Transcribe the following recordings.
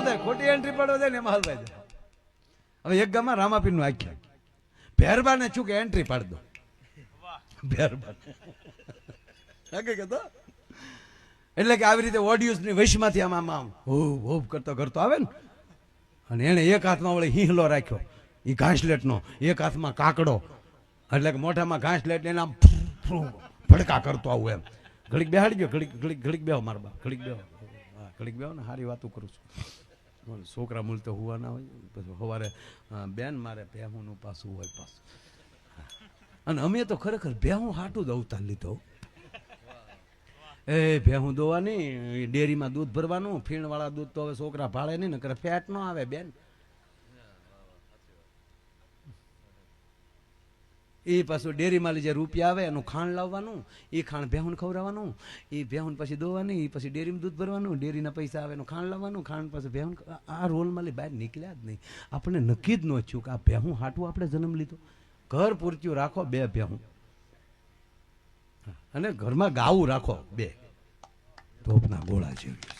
શું થાય, ખોટી એન્ટ્રી પડવા જાય ને એમાં હલવાઈ જાય. હવે એક ગામમાં રામાપીર નું આખ્યા, ભેરબાને શું કે એન્ટ્રી પાડી દો. ભેરબાન એટલે કે આવી રીતે ઓડિયન્સ ની વશમાંથી આમ આમ આમ હોપ કરતો કરતો આવે ને, અને એને એક હાથમાં વળી હિંહલો રાખ્યો એ ઘાસલેટ નો, એક હાથમાં કાકડો, એટલે કે મોઢામાં ઘાસલેટ એને આમ ભડકા કરતો આવું એમ. ઘડીક બેહાડી ગયો, ઘડીક બેહો મારા બા, ઘડીક બેહો, ઘડીક બેહો ને સારી વાતો કરું છું. છોકરા મૂળ તો હુવા ના હોય, પછી સવારે બેન મારે ભેહુંનું પાછું હોય પાછું. અને અમે તો ખરેખર ભેહું હાટું જ અવતાર લીધો. એ ભેહું દોવાની, ડેરીમાં દૂધ ભરવાનું, ફીણવાળા દૂધ તો હવે છોકરા ભાળે નહીં, નકર ફેટ ન આવે બેન. એ પાછું ડેરીમાં જે રૂપિયા આવે એનું ખાંડ લાવવાનું, એ ખાંડ ભેહું ખવડાવવાનું, એ ભેહું પછી દોવાની, એ પછી ડેરીમાં દૂધ ભરવાનું, ડેરીના પૈસા આવે એનું ખાંડ લાવવાનું, ખાંડ પછી ભેહું. આ રોલમાં બહાર નીકળ્યા જ નહીં. આપણે નક્કી જ ન થયું કે આ ભેહું હાટું આપણે જન્મ લીધો. ઘર પૂરતું રાખો 2 ભેહું, અને ઘરમાં ગાવું રાખો 2 તોપના ગોળા જેવી.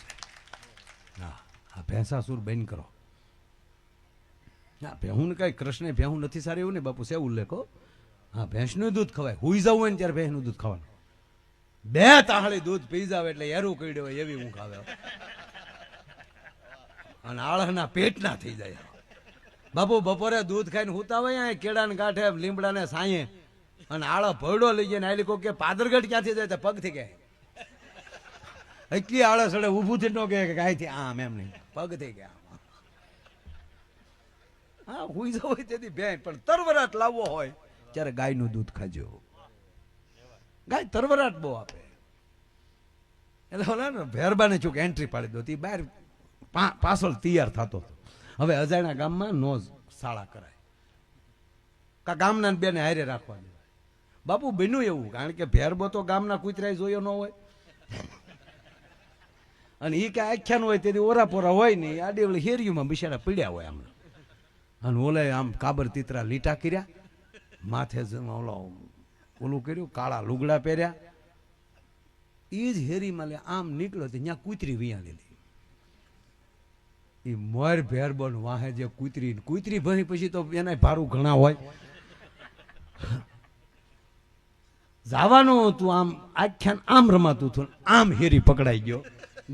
હા, આ ભેંસાસુર બંધ કરો. હા, ભેહું ને કઈ કૃષ્ણ ભેહું નથી સારી એવું ને બાપુ, છે ઉલ્લેખો. હા, ભેંસનું દૂધ ખવાય, હુઈ જવું હોય ને ત્યારે ભેંસનું દૂધ ખાવાનું. 2 તાહળી દૂધ પી જાવ એટલે એરું કઈડ્યો હોય એવી ઊંઘ આવે, અને આળહના પેટના થઈ જાય. બાપુ બપોરે દૂધ ખાઈને હુતા હોય કેળાને કાંઠે, લીમડાને સાંયે, અને આળો ભરડો લઈ જાય ને આલી કોઈ કે પાદરગઢ ક્યાંથી જાય, પગથી કે એટલી આળસ અડે, ઊભું થી ન કે કાંઈથી આમ એમ નહીં, પગથી કે આમ. હા, હુઈ જવું હોય તેથી ભેં, પણ તરવરાટ લાવવો હોય ત્યારે ગાયનું દૂધ ખાજો. ગાય તરવરાટ બહુ આપે. એટલે ઓલા ને ભેરબાને ચૂક એન્ટ્રી પાડી દો, તે બહાર પાછળ તૈયાર થતો હતો. હવે અજાણ્યા ગામમાં નો શાળા કરાય, કા ગામના બેને હારે રાખવા દેવાય. બાપુ બન્યું એવું, કારણ કે ભેરબો તો ગામના કૂતરાય જોયો ન હોય, અને એ કે આખ્યાન હોય તેથી ઓરાપોરા હોય નહીં, આડી ઓલી હેરીઓમાં બિચારા પીડ્યા હોય આમ. અને ઓલે આમ કાબર તીતરા લીટા કર્યા, માથે ઓલું કર્યું, કાળા લુગડા પહેર્યા, એ જ હેરીમાં લે આમ નીકળ્યો તો ત્યાં કૂતરી વિયા લીધી. એ મોર ભેરબન વાહે જે કૂતરી ભરી પછી તો એના ભારું ઘણા હોય. જવાનું હતું આમ, આખ્યાન આમ રમાતું હતું, આમ હેરી પકડાઈ ગયો,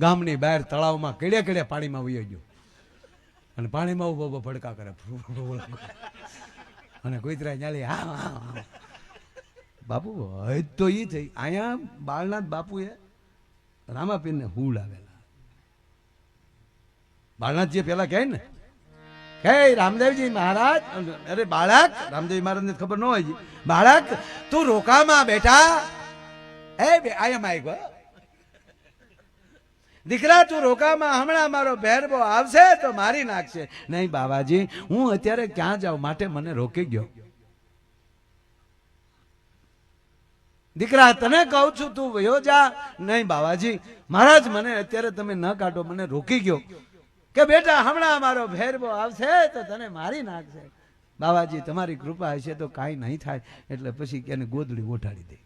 ગામની બહાર તળાવમાં કડે પાણીમાં વયો ગયો, અને પાણીમાં ઉભો ભડકા કરે, અને કૂતરા ચાલી હા. બાપુ હજ તો એ થઈ. અહીંયા બાળનાથ બાપુએ રામાપીરને હુડ આવેલા. બાળનાથજી પેલા કહે ને, હે રામદેવજી મહારાજ, અરે બાળક, રામદેવજી મહારાજ ને ખબર ન હોય, બાળક તું રોકામાં બેઠા, હે આયમ આવી દીકરા, તું રોકામાં, હમણાં મારો ભેરબો આવશે તો મારી નાખશે. નહીં બાબાજી, હું અત્યારે ક્યાં જાઉં, માટે મને રોકી ગયો. દીકરા તને કહું છું તું વયો જા. નહીં બાબાજી, મહારાજ મને અત્યારે તમે ન કાઢો, મને રોકી ગયો. કે બેટા હમણાં મારો ભેરબો આવશે તો તને મારી નાખશે. બાબાજી તમારી કૃપા હશે તો કાંઈ નહીં થાય. એટલે પછી એને ગોદડી ઓઢાડી દે,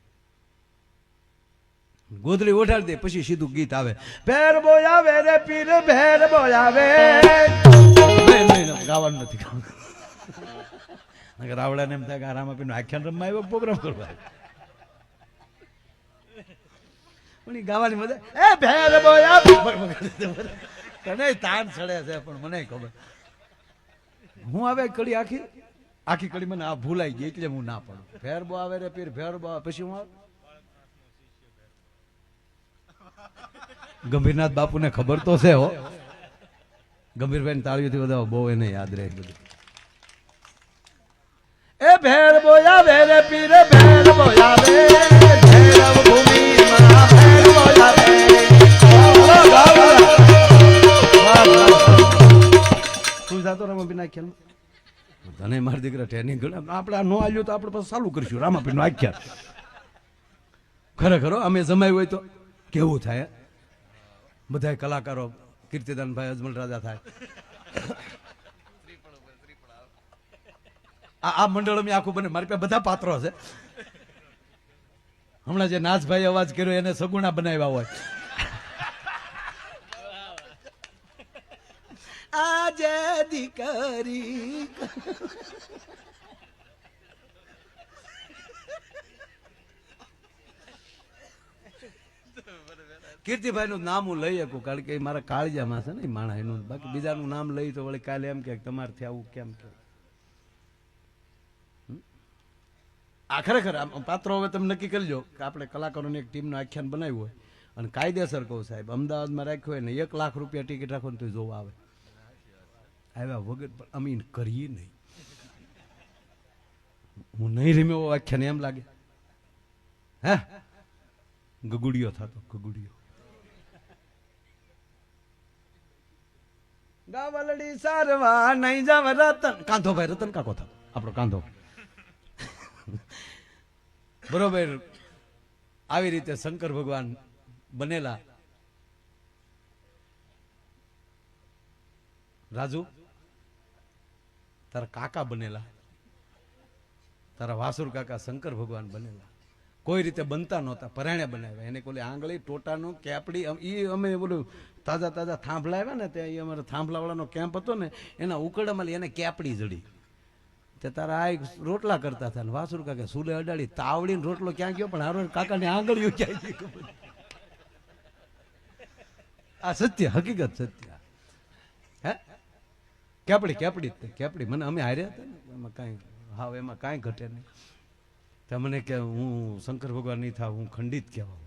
ગોદડી ઓઢાડી દે, પછી સીધું ગીત આવે, ભેરબો આવે રે પીર ભેરબો આવે. ગાવાનું નથી, રાવડાને એમ થાય કે રામાપીર નું આખ્યાન રમવા આવ્યો, પ્રોગ્રામ કરવા ગાવાની મજા. એ ભેરબો આવે, તને તાન ચડે છે પણ મને ખબર. હું આવે કડી આખી કડી મને આ ભૂલાઈ ગઈ એટલે હું ના પડું. ભેરબો આવે રે પીર ભેરબો આવે, પછી હું ગંભીરનાથ બાપુ ને ખબર તો છે હો, ગંભીરભાઈ તાળીઓથી બધા બહુ એને યાદ રહે બધું. એ ભેરબો આવે રે પીર ભેરબો આવે, ભૈરવ ભૂમિમાં ભેરબો આવે. જાતો રામાપીર ના આખ્યાન તને મારા દીકરા ટ્રેનિંગ કરે, આપણે આ નો આવ્યું તો આપણે પાછું ચાલુ કરીશું રામાપીર નું આખ્યાન. ખરેખર અમે જમાયું હોય તો કેવું થાય. બધા કલાકારો કીર્તિદાનભાઈ અજમલ રાજા થાય. આ મંડળ આખું બને, મારી પાસે બધા પાત્રો છે. હમણાં જે નાથભાઈ અવાજ કર્યો એને સગુણા બનાવ્યા હોય. આજે દીકરી કીર્તિભાઈ નું નામ હું લઈ શકું કારણ કે મારા કાળજામાં છે ને માણા એનું બાકી બીજાનું નામ લઈ તો વળી કાલે એમ કે તમારથી આવું કેમ કે આ ખરેખર પાત્રો હવે તમે નક્કી કરજો કે આપણે કલાકારોની એક ટીમનું આખ્યાન બનાવ્યું હોય અને કાયદેસર કહું સાહેબ અમદાવાદમાં રાખ્યું હોય ને 1 લાખ રૂપિયા ટિકિટ રાખો ને તો જોવા આવે આવ્યા વગર પણ અમે કરીએ નહીં હું નહીં રમ્યો આખ્યાન એમ લાગે હે ગગુડિયો થતો ગગુડિયો ગાવલડી સારવા નહીં જાવ રતન કાંધો ભાઈ રતન કાકો થતો આપણો કાંધો બરોબર આવી રીતે શંકર ભગવાન બનેલા રાજુ તારા કાકા બનેલા તારા વાસુર કાકા શંકર ભગવાન બનેલા કોઈ રીતે બનતા નહોતા પરાણે બનાવ્યા એને કોલી આંગળી ટોટાનું કેપડી એ અમે બોલું તાજા તાજા થાંભલા આવ્યા ને ત્યાં અમારે થાંભલાવાળાનો કેમ્પ હતો ને એના ઉકળામાં એને કેપડી જડી તે તારા આ રોટલા કરતા હતા ને વાસુર કાકા સુલે અડાડી તાવડીને રોટલો ક્યાં ગયો પણ હારો કાકાની આંગળીઓ ક્યાં ગઈ ખબર આ સત્ય હકીકત સત્ય હે કેપડી કેપડી કેપડી મને અમે હાર્યા હતા ને એમાં કાંઈ હાવ એમાં કાંઈ ઘટે નહીં તમને કે હું શંકર ભગવાન નહીં થાવ હું ખંડિત કહેવા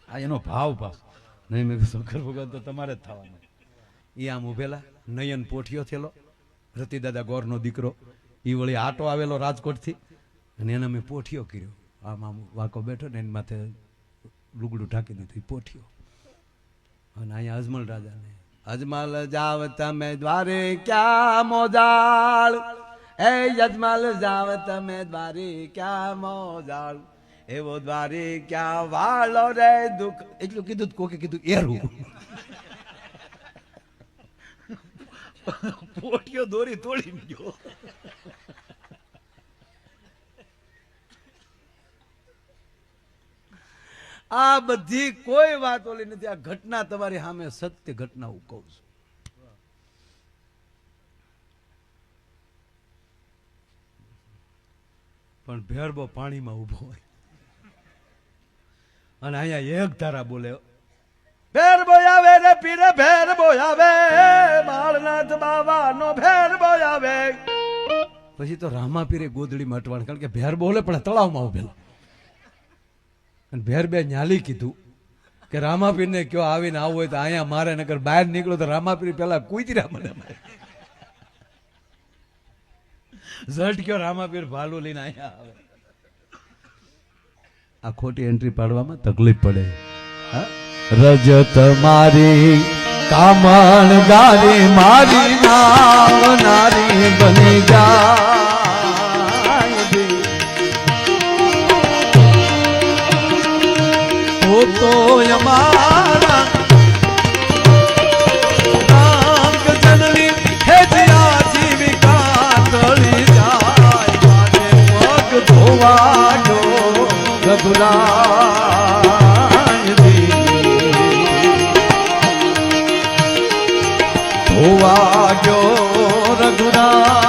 આ એનો ભાવ પાસ નહીં મેં શંકર ભગવાન તો તમારે જ થવાનું એ આમ ઉભેલા નયન પોઠિયો થયેલો રતિદાદા ગોરનો દીકરો એ વળી આટો આવેલો રાજકોટથી અને એને મેં પોઠિયો કર્યો આમ આમ વાંકો બેઠો ને એની માથે લુગડું ઢાંકી દીધું એ પોઠિયો અને અહીંયા અજમલ રાજાને અજમલ જાવ તમે દ્વારે ક્યાં મોજાળ એ અજમલ જાવ તમે દ્વારે ક્યાં મોજાળ એવો દ્વારે ક્યાં વાળો રે દુઃખ એટલું કીધું કોકે કીધું એરું પોટિયો દોરી તોડી ગયો આ બધી કોઈ વાત ઓલી નથી આ ઘટના તમારી સામે સત્ય ઘટના હું કહું છું પણ ભેરબો પાણીમાં ઉભો હોય અને અહીંયા એક ધારા બોલે ભેર બોયાવે રે પીરે ભેર બોયાવે બાળનાથ બાવાનો ભેર બોયાવે પછી તો રામા પીરે ગોદડી મટવાણ કારણ કે ભેર બોલે પણ તળાવમાં ઉભેલો અને ભેર બે ન્યાલી કીધું કે રામાપીર ને કયો આવીને આવું હોય તો અહીંયા મારે નકર બહાર નીકળો તો રામાપીર પેલા કુતરા મને ઝટ કયો રામાપીર ભાલું લઈને અહીંયા આવે આ ખોટી એન્ટ્રી પાડવામાં તકલીફ પડે હા રજત મારી કામણ ગારી મારી નામ નારી બની જાય તો અમારા નાગ જનની હે જીયા જીવિકા તળી જાય પગ ધોવા જો રઘુરાય ધોવા જો રઘુરાય